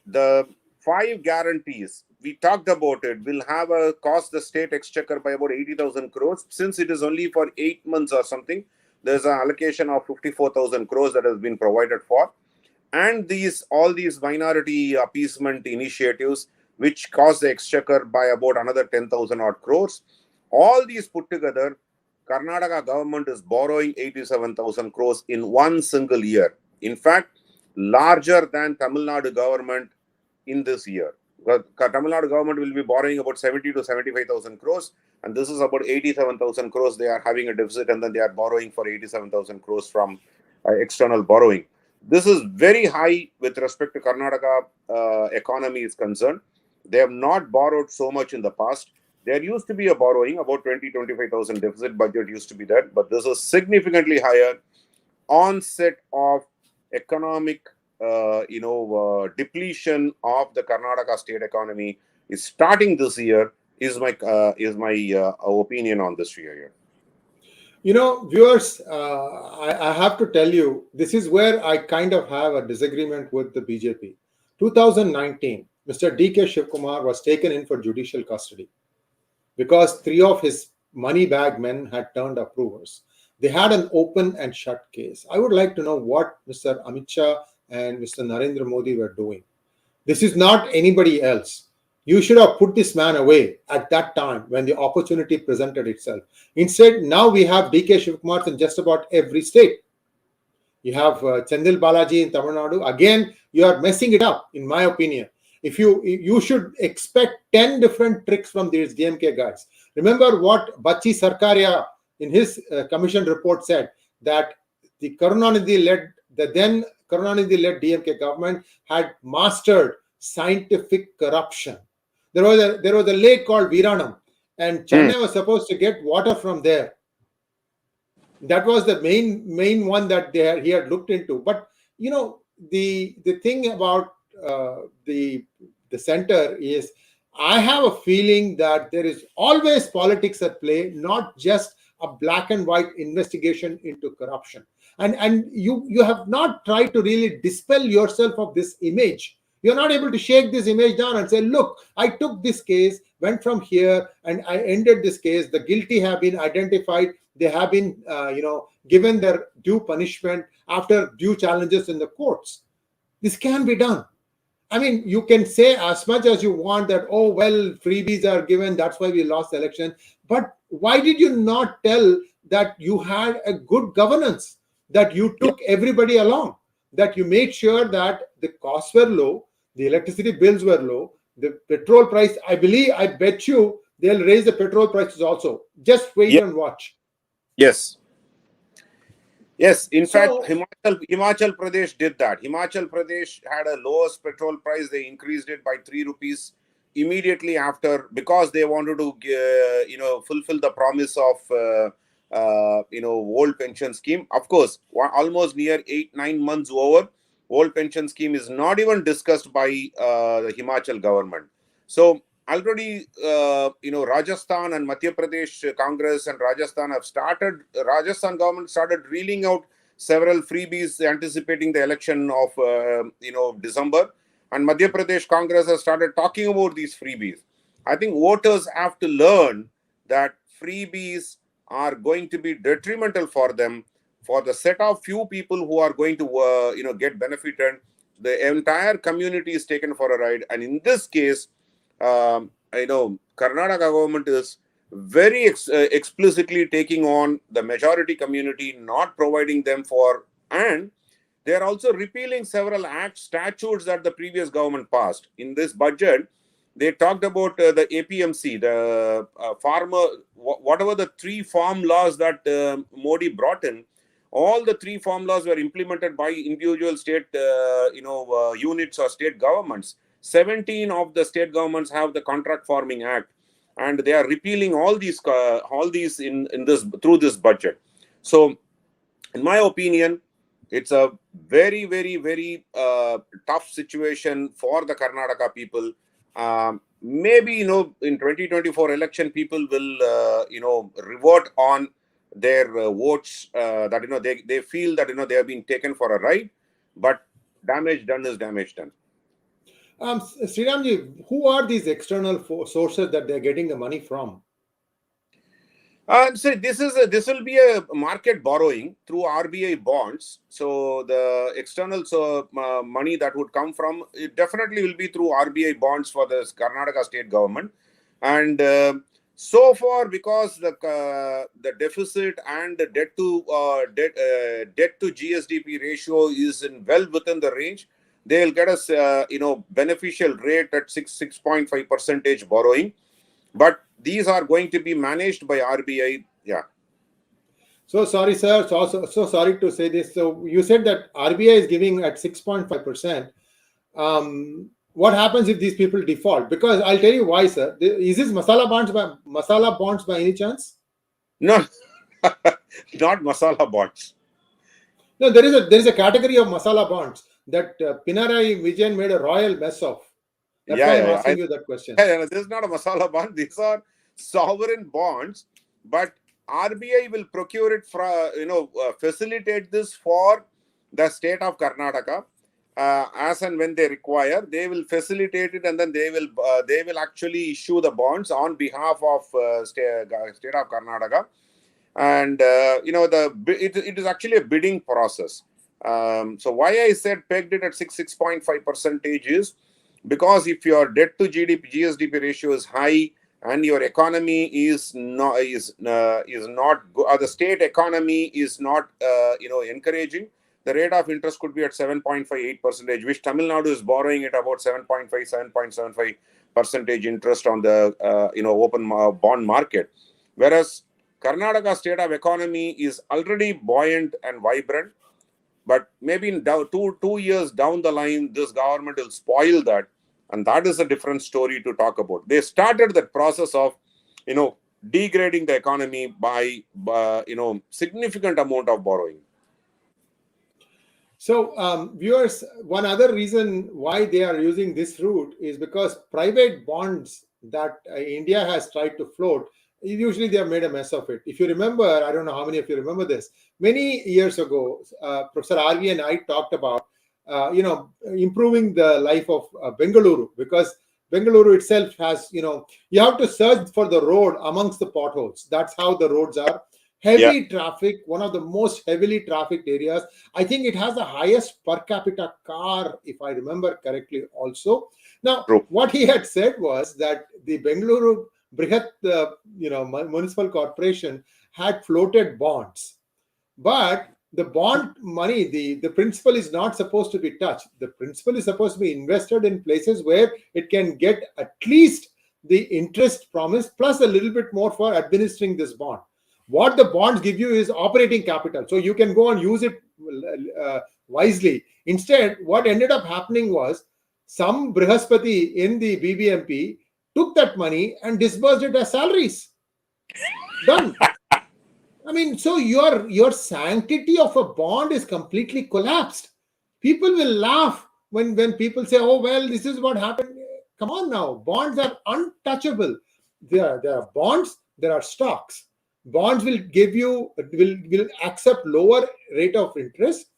B: the 5 guarantees we talked about it will have a cost the state exchequer by about 80,000 crores. Since it is only for 8 months or something, there's an allocation of 54,000 crores that has been provided for. And all these minority appeasement initiatives, which cost the exchequer by about another 10,000 odd crores. All these put together, Karnataka government is borrowing 87,000 crores in one single year. In fact, larger than Tamil Nadu government in this year. Tamil Nadu government will be borrowing about 70 to 75,000 crores, and this is about 87,000 crores. They are having a deficit, and then they are borrowing for 87,000 crores from external borrowing. This is very high with respect to Karnataka economy is concerned. They have not borrowed so much in the past. There used to be a borrowing, about 20-25,000 deficit budget used to be there, but this is significantly higher. Onset of economic depletion of the Karnataka state economy is starting this year. Is my opinion on this year.
A: Viewers, I have to tell you, this is where I kind of have a disagreement with the BJP. 2019, Mr. 𝙤𝙧𝙤𝘀𝘀 was taken in for judicial custody because 3 of his money bag men had turned approvers. They had an open and shut case. I would like to know what Mr. Amit Shah and Mr. Narendra Modi were doing. This is not anybody else. You should have put this man away at that time when the opportunity presented itself. Instead, now we have 𝙤𝙧𝙤𝘀𝘀 in just about every state. You have Senthil Balaji in Tamil Nadu. Again, you are messing it up, in my opinion. You should expect 10 different tricks from these DMK guys. Remember what 𝙤𝙬 Sarkaria in his commission report said, that the then Karunanidhi-led DMK government had mastered scientific corruption. There was a lake called Veeranam, and Chennai was supposed to get water from there. That was the main one that he had looked into. But the thing about the center is, I have a feeling that there is always politics at play, not just a black and white investigation into corruption. And you have not tried to really dispel yourself of this image. You're not able to shake this image down and say, look, I took this case, went from here, and I ended this case. The guilty have been identified. They have been, given their due punishment after due challenges in the courts. This can be done. I mean, you can say as much as you want that, oh, well, freebies are given, that's why we lost the election. But why did you not tell that you had a good governance, that you took everybody along, that you made sure that the costs were low, the electricity bills were low, the petrol price, I bet you they'll raise the petrol prices also. Just wait and watch.
B: Yes. In fact, Himachal Pradesh did that. Himachal Pradesh had a lowest petrol price. They increased it by 3 rupees immediately after, because they wanted to, fulfill the promise of, old pension scheme. Of course, almost near 8-9 months over, old pension scheme is not even discussed by the Himachal government. So already, Rajasthan and Madhya Pradesh Congress and Rajasthan Rajasthan government started reeling out several freebies anticipating the election of, December. And Madhya Pradesh Congress has started talking about these freebies. I think voters have to learn that freebies are going to be detrimental for them, for the set of few people who are going to, get benefited. The entire community is taken for a ride. And in this case, Karnataka government is very explicitly taking on the majority community, not providing them for, and They are also repealing several statutes that the previous government passed. In this budget, they talked about the APMC, the farmer, whatever the 3 farm laws that Modi brought in. All the 3 farm laws were implemented by individual state, units or state governments. 17 of the state governments have the Contract Farming Act, and they are repealing all these in this through this budget. So, in my opinion, it's a very, very, very tough situation for the Karnataka people. Maybe, in 2024 election, people will, revert on their votes that, they feel that, they have been taken for a ride, but damage done is damage done.
A: Sriramji, who are these external sources that they're getting the money from?
B: So this will be a market borrowing through RBI bonds. So the external money that would come from, it definitely will be through RBI bonds for the Karnataka state government. And so far, because the deficit and the debt to GSDP ratio is well within the range, they'll get us beneficial rate at 6.5% borrowing. But these are going to be managed by RBI. Yeah.
A: So sorry, sir. So sorry to say this. So you said that RBI is giving at 6.5%. What happens if these people default? Because I'll tell you why, sir. Is this masala bonds by any chance?
B: No, not masala bonds.
A: No, there is a category of masala bonds that Pinarayi Vijayan made a royal mess of. That's why I'm asking you that question.
B: This is not a masala bond. These are sovereign bonds, but RBI will procure it for, facilitate this for the state of Karnataka. As and when they require, they will facilitate it, and then they will actually issue the bonds on behalf of state of Karnataka. And it is actually a bidding process. So why I said pegged it at 6.5% is because if your debt to GSDP ratio is high and your economy is not good, or the state economy is not encouraging, the rate of interest could be at 7.58%, which Tamil Nadu is borrowing at about 7.75% interest on the open bond market, whereas Karnataka state of economy is already buoyant and vibrant. But maybe in 2 years down the line, this government will spoil that. And that is a different story to talk about. They started that process of, degrading the economy by significant amount of borrowing.
A: So, viewers, one other reason why they are using this route is because private bonds that India has tried to float, usually they have made a mess of it. If you remember, I don't know how many of you remember this, many years ago, Professor R.V. and I talked about, improving the life of Bengaluru, because Bengaluru itself has, you have to search for the road amongst the potholes. That's how the roads are. Heavy traffic, one of the most heavily trafficked areas. I think it has the highest per capita car, if I remember correctly also. Now, what he had said was that the Bengaluru Brihat, municipal corporation had floated bonds, but the bond money, the principal is not supposed to be touched. The principal is supposed to be invested in places where it can get at least the interest promised plus a little bit more for administering this bond. What the bonds give you is operating capital, so you can go and use it wisely. Instead, what ended up happening was some Brihaspati in the BBMP took that money and disbursed it as salaries. Done. I mean, so your sanctity of a bond is completely collapsed. People will laugh when people say, "Oh well, this is what happened." Come on now, bonds are untouchable. There are bonds, there are stocks. Bonds will will accept lower rate of interest,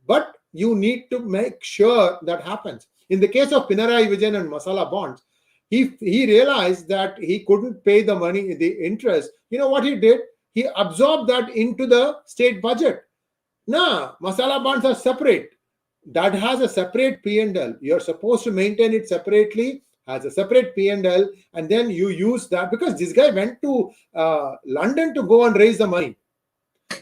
A: but you need to make sure that happens. In the case of Pinarayi Vijayan and Masala bonds, he realized that he couldn't pay the money, the interest. You know what he did? He absorbed that into the state budget. Nah, masala bonds are separate. That has a separate P&L. You're supposed to maintain it separately, has a separate P&L, and then you use that, because this guy went to London to go and raise the money.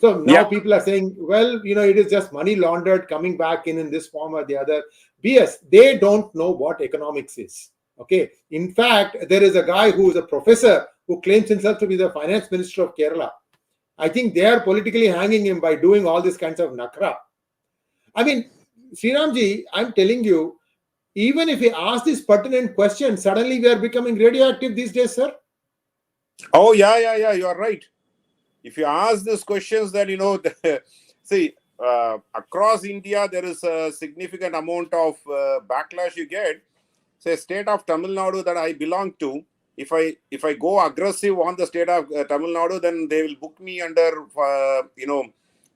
A: So now
B: Yeah.
A: people are saying, well, it is just money laundered coming back in this form or the other. BS, they don't know what economics is. Okay. In fact, there is a guy who is a professor who claims himself to be the finance minister of Kerala. I think they are politically hanging him by doing all these kinds of nakra. I mean, Sriramji, I'm telling you, even if we ask this pertinent question, suddenly we are becoming radioactive these days, sir.
B: Oh, yeah, you are right. If you ask these questions, then, see, across India, there is a significant amount of backlash you get. Say, state of Tamil Nadu that I belong to, if I go aggressive on the state of Tamil Nadu, then they will book me under,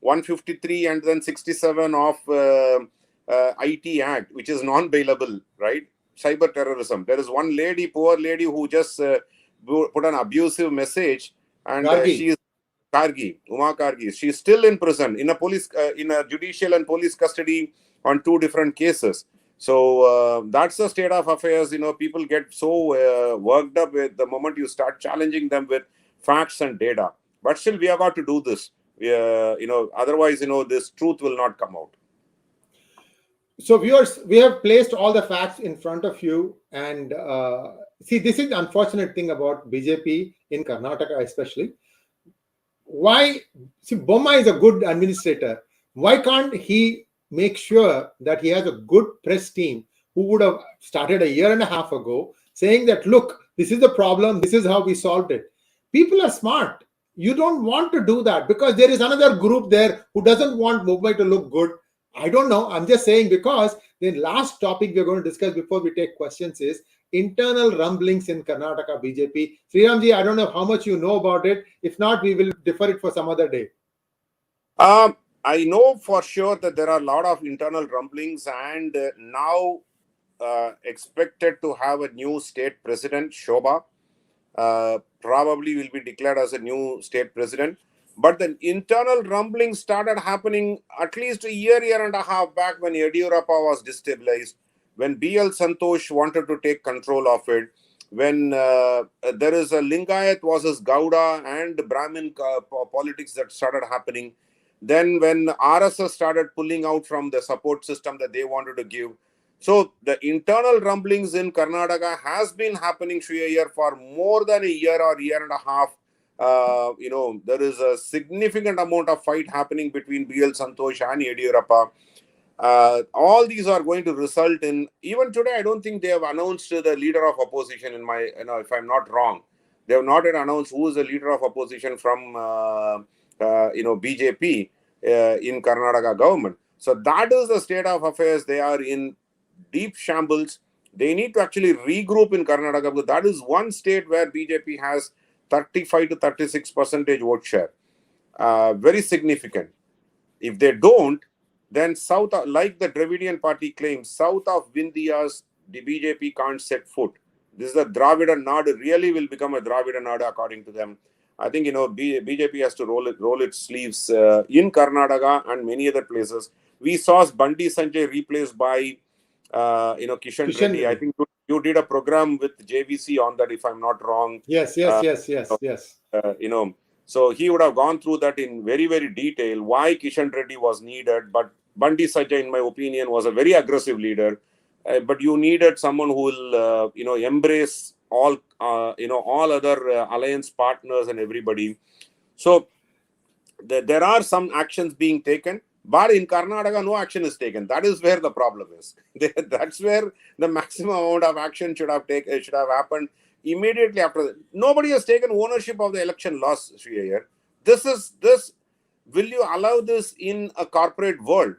B: 153 and then 67 of IT Act, which is non-bailable, right? Cyber terrorism. There is one lady, poor lady, who just put an abusive message, and she is Uma Kargi. She's still in prison, in a judicial and police custody on 2 different cases. So that's the state of affairs. People get so worked up with the moment you start challenging them with facts and data. But still, we have got to do this. Otherwise, this truth will not come out.
A: So viewers, we have placed all the facts in front of you, and see, this is the unfortunate thing about BJP in Karnataka especially. Why? See, Bomma is a good administrator. Why can't he make sure that he has a good press team who would have started a year and a half ago saying that, look, this is the problem, this is how we solved it. People are smart. You don't want to do that because there is another group there who doesn't want Mumbai to look good. I don't know. I'm just saying, because the last topic we're going to discuss before we take questions is internal rumblings in Karnataka BJP. Sriramji, I don't know how much you know about it. If not, we will defer it for some other day.
B: I know for sure that there are a lot of internal rumblings, and now expected to have a new state president, Shobha. Probably will be declared as a new state president. But the internal rumblings started happening at least a year and a half back, when Yediyurappa was destabilized, when B.L. Santosh wanted to take control of it, when there is a Lingayat versus Gowda and Brahmin politics that started happening. Then when RSS started pulling out from the support system that they wanted to give. So the internal rumblings in Karnataka has been happening, Sri, for more than a year or year and a half. There is a significant amount of fight happening between B.L. Santosh and Yediyurappa. All these are going to result in, even today, I don't think they have announced the leader of opposition if I'm not wrong. They have not yet announced who is the leader of opposition from, BJP in Karnataka government. So that is the state of affairs. They are in deep shambles. They need to actually regroup in Karnataka, because that is one state where BJP has 35 to 36% vote share. Very significant. If they don't, then south, like the Dravidian party claims, south of Vindhyas, the BJP can't set foot. This is the Dravida Nadu, really will become a Dravida Nadu according to them. I think, BJP has to roll its sleeves in Karnataka and many other places. We saw Bandi Sanjay replaced by, Kishan Reddy. I think you did a program with JVC on that, if I'm not wrong.
A: Yes.
B: So he would have gone through that in very, very detail, why Kishan Reddy was needed. But Bandi Sanjay, in my opinion, was a very aggressive leader. But you needed someone who will, embrace all other alliance partners and everybody. So there are some actions being taken, but in Karnataka, no action is taken. That is where the problem is. That's where the maximum amount of action should have happened immediately after that. Nobody has taken ownership of the election loss, Sri. Will you allow this in a corporate world?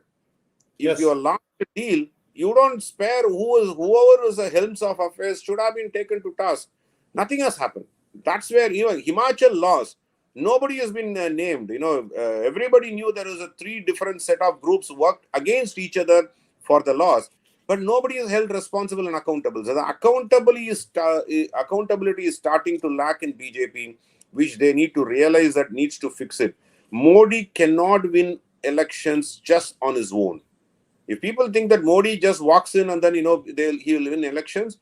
B: If you lost the deal, you don't spare whoever is the helms of affairs should have been taken to task. Nothing has happened. That's where Himachal lost. Nobody has been named. Everybody knew there is a 3 different set of groups worked against each other for the loss, but nobody is held responsible and accountable. So the accountability is starting to lack in BJP, which they need to realize that needs to fix it. Modi cannot win elections just on his own. If people think that Modi just walks in and then he will win elections,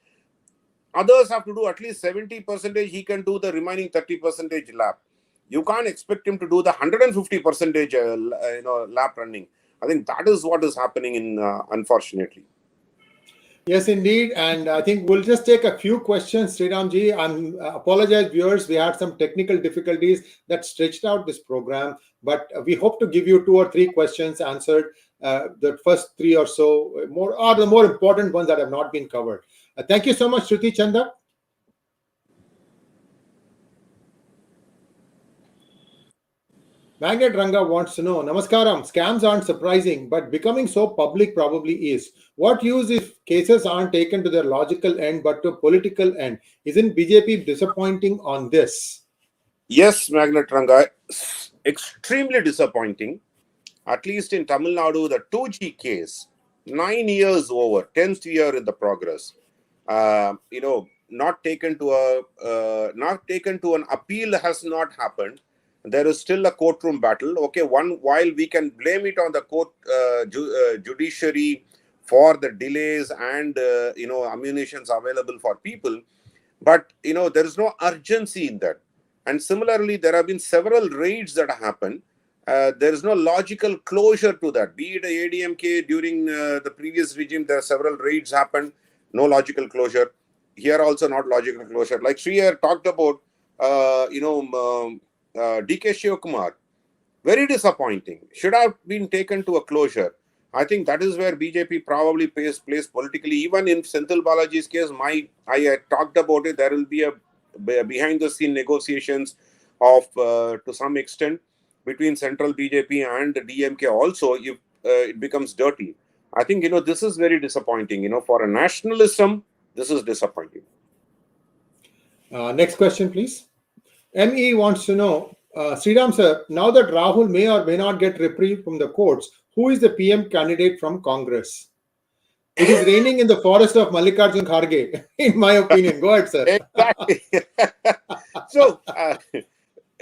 B: others have to do at least 70%. He can do the remaining 30% lap. You can't expect him to do the 150% lap running. I think that is what is happening in unfortunately.
A: Yes, indeed. And I think we'll just take a few questions, Sriramji. I apologize, viewers. We had some technical difficulties that stretched out this program, but we hope to give you 2 or 3 questions answered. The first 3 or so are the more important ones that have not been covered. Thank you so much, Shruti Chanda. Magnet Ranga wants to know, Namaskaram, scams aren't surprising, but becoming so public probably is. What use if cases aren't taken to their logical end, but to political end? Isn't BJP disappointing on this?
B: Yes, Magnet Ranga, extremely disappointing. At least in Tamil Nadu, the 2G case, 9 years over, 10th year in the progress. Not taken to an appeal has not happened. There is still a courtroom battle. Okay, while we can blame it on the court judiciary for the delays and ammunitions available for people, but there is no urgency in that. And similarly, there have been several raids that have happened. There is no logical closure to that. Be it ADMK during the previous regime, there are several raids happened. No logical closure. Here also not logical closure. Like Sri talked about, DK Shivakumar, very disappointing. Should have been taken to a closure. I think that is where BJP probably plays politically. Even in Senthil Balaji's case, I talked about it. There will be a behind-the-scene negotiations of to some extent between central BJP and DMK. Also, if it becomes dirty, I think this is very disappointing. For a nationalism, this is disappointing.
A: Next question, please. ME wants to know, Sriram sir, now that Rahul may or may not get reprieve from the courts, who is the PM candidate from Congress? It is raining in the forest of Mallikarjun Kharge, in my opinion. Go ahead, sir.
B: Exactly. So,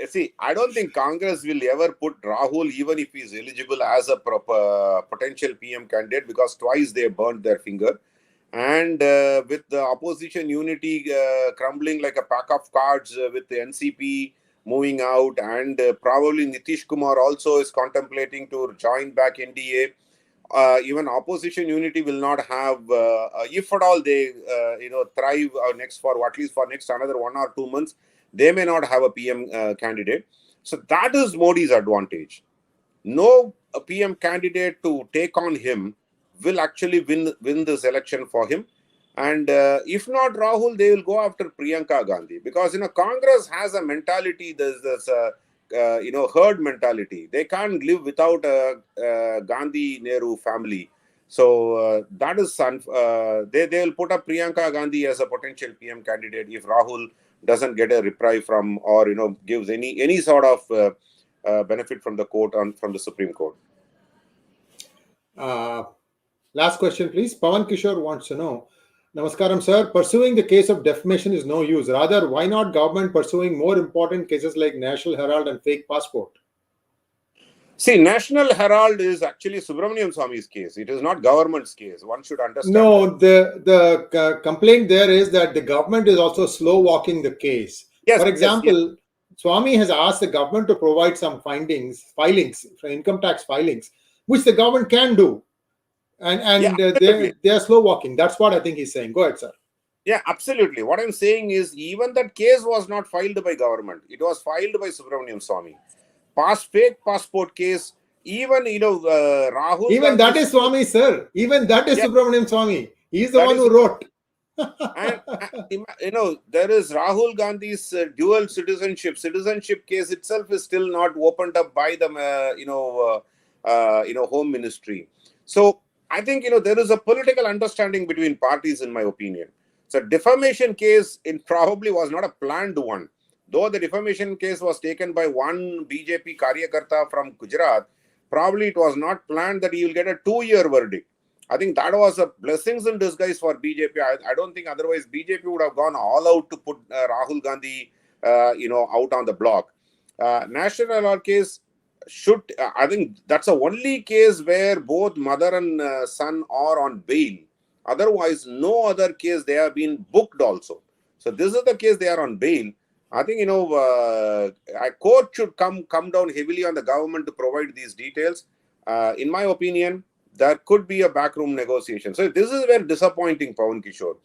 B: see, I don't think Congress will ever put Rahul, even if he is eligible, as a potential PM candidate, because twice they burned their finger. And with the opposition unity crumbling like a pack of cards, with the NCP moving out, and probably Nitish Kumar also is contemplating to join back NDA. Even opposition unity will not have, if at all they thrive at least for next another 1 or 2 months, they may not have a PM candidate. So that is Modi's advantage. No PM candidate to take on him will actually win this election for him. And if not Rahul, they will go after Priyanka Gandhi, because Congress has a mentality. There's this herd mentality. They can't live without a Gandhi Nehru family. So that is they will put up Priyanka Gandhi as a potential PM candidate if Rahul doesn't get a reprieve from, or gives any sort of benefit from the court from the Supreme Court.
A: Last question, please. Pawan Kishore wants to know, Namaskaram, sir. Pursuing the case of defamation is no use. Rather, why not government pursuing more important cases like National Herald and fake passport?
B: See, National Herald is actually Subramaniam Swami's case. It is not government's case. One should understand.
A: No, the complaint there is that the government is also slow walking the case. Yes, for example, yes. Swami has asked the government to provide some filings for income tax filings, which the government can do. And they are slow walking. That's what I think he's saying. Go ahead, sir.
B: Yeah, absolutely. What I'm saying is, even that case was not filed by government. It was filed by Subramaniam Swami. Fake passport case, even Rahul.
A: Even that is Swami, sir. Even that is Subramaniam Swami. He's the one who wrote.
B: And there is Rahul Gandhi's dual citizenship. Citizenship case itself is still not opened up by the Home Ministry. So I think there is a political understanding between parties, in my opinion. So defamation case, it probably was not a planned one. Though the defamation case was taken by one BJP Karyakarta from Gujarat, probably it was not planned that he will get a 2-year verdict. I think that was a blessings in disguise for BJP. I don't think otherwise BJP would have gone all out to put Rahul Gandhi, out on the block. National Herald case I think that's the only case where both mother and son are on bail. Otherwise, no other case they have been booked also. So this is the case they are on bail. I think, a court should come down heavily on the government to provide these details. In my opinion, there could be a backroom negotiation. So this is very disappointing, Pawan Kishore,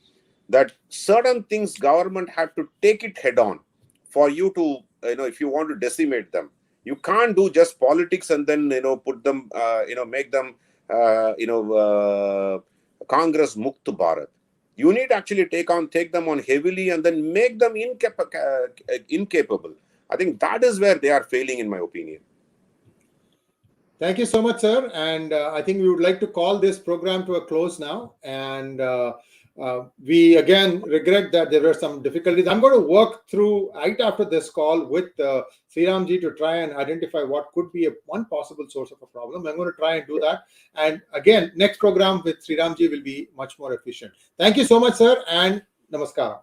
B: that certain things government have to take it head on for you to, if you want to decimate them. You can't do just politics and then, put them, make them, Congress Mukt Bharat. You need to actually take them on heavily and then make them incapable. I think that is where they are failing, in my opinion.
A: Thank you so much, sir. And I think we would like to call this program to a close now. And we again regret that there were some difficulties. I'm going to work through right after this call with Sriramji to try and identify what could be one possible source of a problem. I'm going to try and do that. And again, next program with Sriramji will be much more efficient. Thank you so much, sir, and namaskar.